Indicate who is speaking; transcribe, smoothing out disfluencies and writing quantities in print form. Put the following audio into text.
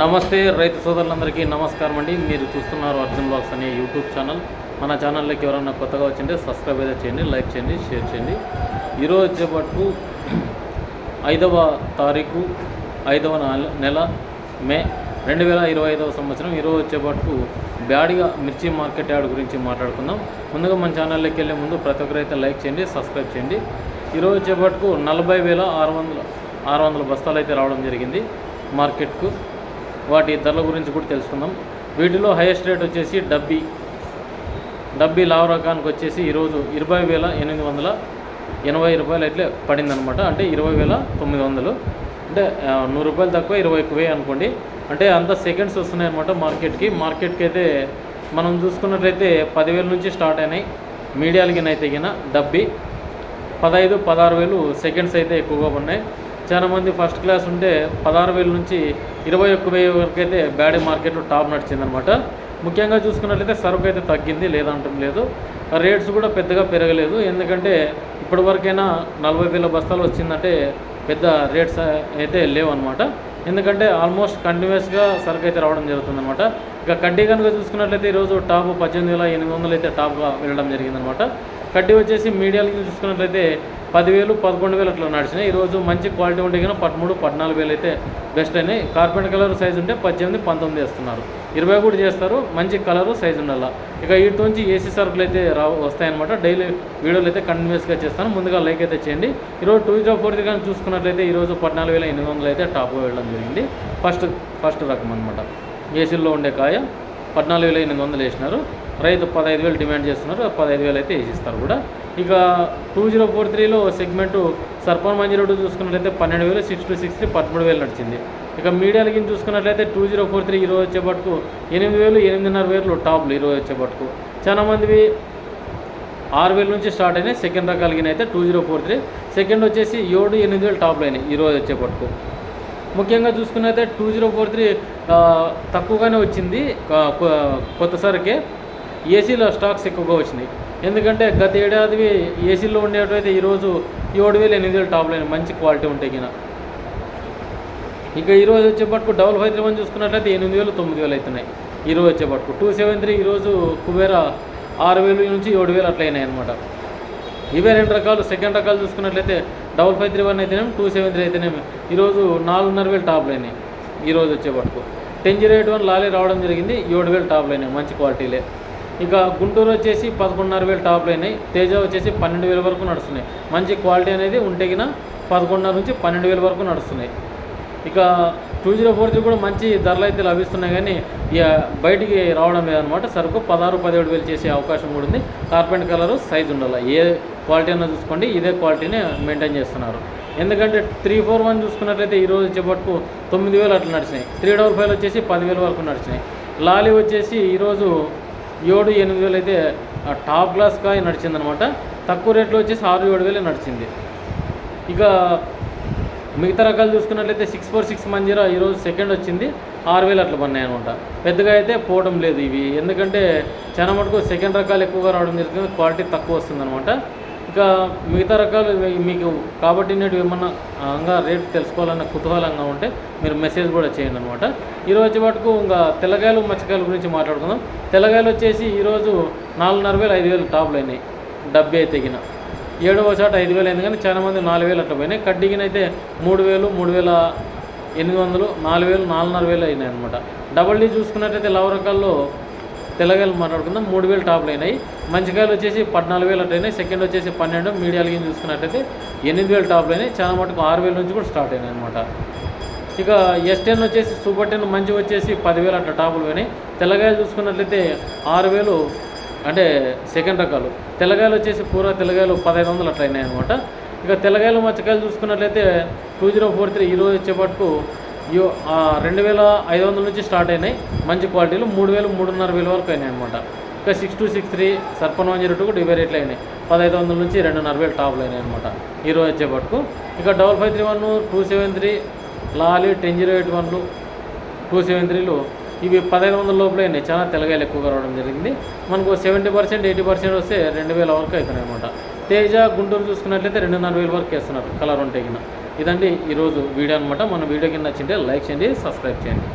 Speaker 1: నమస్తే రైతు సోదరులందరికీ నమస్కారం అండి. మీరు చూస్తున్నారు అర్జున్ బ్లాగ్స్ అనే యూట్యూబ్ ఛానల్. మన ఛానల్లోకి ఎవరైనా కొత్తగా వచ్చింటే సబ్స్క్రైబ్ అయితే చేయండి, లైక్ చేయండి, షేర్ చేయండి. ఈరోజు వచ్చేపట్టు 5వ తారీఖు 5వ నెల మే 2025 సంవత్సరం. ఈరోజు వచ్చేపట్టు బ్యాడిగా మిర్చి మార్కెట్ యార్డ్ గురించి మాట్లాడుకుందాం. ముందుగా మన ఛానల్లోకి వెళ్ళే ముందు ప్రతి ఒక్కరైతే లైక్ చేయండి, సబ్స్క్రైబ్ చేయండి. ఈరోజు వచ్చేపట్టు 40,600 బస్తాలు అయితే రావడం జరిగింది మార్కెట్కు. వాటి ధరల గురించి కూడా తెలుసుకుందాం. వీటిలో హైయెస్ట్ రేట్ వచ్చేసి డబ్బీ లావు రకానికి వచ్చేసి ఈరోజు 20,880 రూపాయలు అయితే పడిందనమాట. అంటే 20,900, అంటే 100 రూపాయలు తక్కువ 20 ఎక్కువే అనుకోండి. అంటే అంత సెకండ్స్ వస్తున్నాయి అనమాట మార్కెట్కి అయితే మనం చూసుకున్నట్లయితే 10,000 నుంచి స్టార్ట్ అయినాయి. మీడియాలకి గిన డబ్బీ 15,000-16,000 సెకండ్స్ అయితే ఎక్కువగా ఉన్నాయి. చాలామంది ఫస్ట్ క్లాస్ ఉంటే 16,000 నుంచి 21,000 వరకు అయితే బ్యాడీ మార్కెట్లో టాప్ నడిచిందనమాట. ముఖ్యంగా చూసుకున్నట్లయితే సరుకు అయితే తగ్గింది, లేదంటం లేదు. రేట్స్ కూడా పెద్దగా పెరగలేదు. ఎందుకంటే ఇప్పటివరకైనా 40,000 బస్తాలు వచ్చిందంటే పెద్ద రేట్స్ అయితే లేవన్నమాట. ఎందుకంటే ఆల్మోస్ట్ కంటిన్యూస్గా సరుకు అయితే రావడం జరుగుతుందన్నమాట. ఇక కడ్డీ కనుక చూసుకున్నట్లయితే ఈరోజు టాప్ 18,800 అయితే టాప్గా వెళ్ళడం జరిగిందనమాట. కడ్డీ వచ్చేసి మీడియాలకి చూసుకున్నట్లయితే 10,000, 11,000 అట్లా నడిచినాయి. ఈరోజు మంచి క్వాలిటీ ఉంటే కన్నా 13,000, 14,000 అయితే బెస్ట్ అయినాయి. కార్పెంట్ కలర్ సైజు ఉంటే 18, 19 వేస్తున్నారు. 20 కూడా చేస్తారు. మంచి కలరు సైజు ఉండాలి. ఇక వీటి నుంచి ఏసీ సరుకులు అయితే వస్తాయన్నమాట. డైలీ వీడియోలు అయితే కంటిన్యూస్గా చేస్తాను. ముందుగా లైక్ అయితే చేయండి. ఈరోజు 2043 కానీ చూసుకున్నట్లయితే ఈరోజు 14,800 అయితే టాప్గా వెళ్ళడం జరిగింది. ఫస్ట్ రకం అనమాట. ఏసీల్లో ఉండే కాయ 14,800 వేసినారు. రైతు 15,000 డిమాండ్ చేస్తున్నారు. 15,000 అయితే వేసిస్తారు కూడా. ఇక 2043లో సెగ్మెంటు సర్పన్ మంజీరోడ్ చూసుకున్నట్లయితే 12,000, 6-6 13,000 నడిచింది. ఇక మీడియాలకి చూసుకున్నట్లయితే 2043 ఈరోజు వచ్చేపట్టుకు 8,000, 8,500 టాప్లు ఈరోజు వచ్చేపట్టుకు. చాలా మందివి 6,000 నుంచి స్టార్ట్ అయినాయి. సెకండ్ రకాలకి అయితే 2043. సెకండ్ వచ్చేసి 7,000, 8,000 టాప్లు అయినాయి ఈరోజు వచ్చేపట్టుకు. ముఖ్యంగా చూసుకున్నట్లయితే 2043 తక్కువగానే వచ్చింది. కొత్త సరుకే ఏసీలో స్టాక్స్ ఎక్కువగా వచ్చినాయి. ఎందుకంటే గత ఏడాదివి ఏసీలో ఉండేటైతే ఈరోజు 7,000, 8,000 టాప్లు అయినాయి. మంచి క్వాలిటీ ఉంటాయి కింద. ఇక ఈరోజు వచ్చేపట్టుకు 5531 చూసుకున్నట్లయితే 8,000, 9,000 అవుతున్నాయి ఈరోజు వచ్చేపట్టుకు. 273 ఈరోజు కుబేరా 6,000 నుంచి 7,000 అట్లా అయినాయి అనమాట. ఇవే రెండు రకాలు. సెకండ్ రకాలు చూసుకున్నట్లయితే 5531 అయితేనేమి, 273 అయితేనేమి ఈరోజు 4,500 టాప్లు అయినాయి ఈరోజు వచ్చేపట్టుకు. 1008 లాలీ రావడం జరిగింది. 7,000 టాప్లు అయినాయి. మంచి క్వాలిటీలే. ఇక గుంటూరు వచ్చేసి 11,500 టాప్లు అయినాయి. తేజ వచ్చేసి 12,000 వరకు నడుస్తున్నాయి. మంచి క్వాలిటీ అనేది ఉంటేగిన 11,500 నుంచి 12,000 వరకు నడుస్తున్నాయి. ఇక 2043 కూడా మంచి ధరలు అయితే లభిస్తున్నాయి. కానీ ఇక బయటికి రావడం లేదనమాట. సరుకు 16,000, 17,000 చేసే అవకాశం కూడా ఉంది. కార్పెంట్ కలరు సైజు ఉండాలి. ఏ క్వాలిటీ అన్నా చూసుకోండి. ఇదే క్వాలిటీని మెయింటైన్ చేస్తున్నారు. ఎందుకంటే 341 చూసుకున్నట్లయితే ఈరోజు వచ్చేపట్టుకు 9,000 అట్లా నడిచినాయి. 355 వచ్చేసి 10,000 వరకు నడిచినాయి. లాలీ వచ్చేసి ఈరోజు 7,000, 8,000 అయితే టాప్ క్లాస్ కాయ నడిచిందనమాట. తక్కువ రేట్లో వచ్చేసి 6,000, 7,000 నడిచింది. ఇక మిగతా రకాలు చూసుకున్నట్లయితే 646 మంజీరా ఈరోజు సెకండ్ వచ్చింది. 6,000 అట్లా పడినాయి అనమాట. పెద్దగా అయితే పోవడం లేదు ఇవి. ఎందుకంటే చాలా మటుకు సెకండ్ రకాలు ఎక్కువగా రావడం జరుగుతుంది. క్వాలిటీ తక్కువ వస్తుందన్నమాట. ఇక మిగతా రకాలు మీకు కాబట్టి నేటి ఏమన్నా రేట్ తెలుసుకోవాలన్న కుతూహలంగా ఉంటే మీరు మెసేజ్ కూడా చేయండి అనమాట. ఈరోజు వచ్చేపట్టుకు ఇంకా తెల్లగాయలు, మచ్చకాయల గురించి మాట్లాడుకుందాం. తెల్లగాయలు వచ్చేసి ఈరోజు 4,500, 5,000 టాప్లు అయినాయి. డబ్బీ అయితే గిన 7వ చాట 5,000 అయింది. కానీ చాలామంది 4,000 అట్లా పోయినాయి. కడ్డీగినైతే 3,000, 3,800, 4,000, 4,500 అయినాయి అనమాట. డబల్ డీ చూసుకున్నట్టయితే లావు రకాల్లో తెల్లగాయలు మాట్లాడుకుందాం. 3,000 టాప్లు అయినాయి. మంచికాయలు వచ్చేసి 14,000 అట్లా అయినాయి. సెకండ్ వచ్చేసి 12. మీడియాలకి చూసుకున్నట్టయితే 8,000 టాప్లు అయినాయి. చాలా మటుకు 6,000 నుంచి కూడా స్టార్ట్ అయినాయి అనమాట. ఇక S10 వచ్చేసి సూపర్ 10 మంచి వచ్చేసి 10,000 అట్లా టాపులు పోయినాయి. తెల్లగాయలు చూసుకున్నట్లయితే 6,000, అంటే సెకండ్ రకాలు. తెల్లగాయలు వచ్చేసి పూర తెల్లగాయలు 1,500 అట్లా అయినాయి అనమాట. ఇక తెల్లగాయలు, మచ్చకాయలు చూసుకున్నట్లయితే 2043 ఈరోజు వచ్చేపట్టుకు 2,500 నుంచి స్టార్ట్ అయినాయి. మంచి క్వాలిటీలు 3,000, 3,500 వరకు అయినాయి అనమాట. ఇక 6-6-3 సర్పన్ మంజీరోడ్ కూడా ఇవే రేట్లు అయినాయి. 15,000 నుంచి 2,500 టాప్లు అయినాయి అనమాట ఈరోజు వచ్చేపట్టుకు. ఇక 5531, 273 లాలీ, 1008 273లు ఇవి 1,500 లోపలే అయినాయి. చాలా తెల్లగాయలు ఎక్కువగా రావడం జరిగింది. మనకు 70%, 80% వస్తే 2,000 వరకు అవుతున్నాయి అనమాట. తేజ గుంటూరు చూసుకున్నట్లయితే 2,500 వరకు వేస్తున్నారు కలర్ ఉంటే కింద. ఇదండి ఈరోజు వీడియో అనమాట. మన వీడియో కింద నచ్చింటే లైక్ చేయండి, సబ్స్క్రైబ్ చేయండి.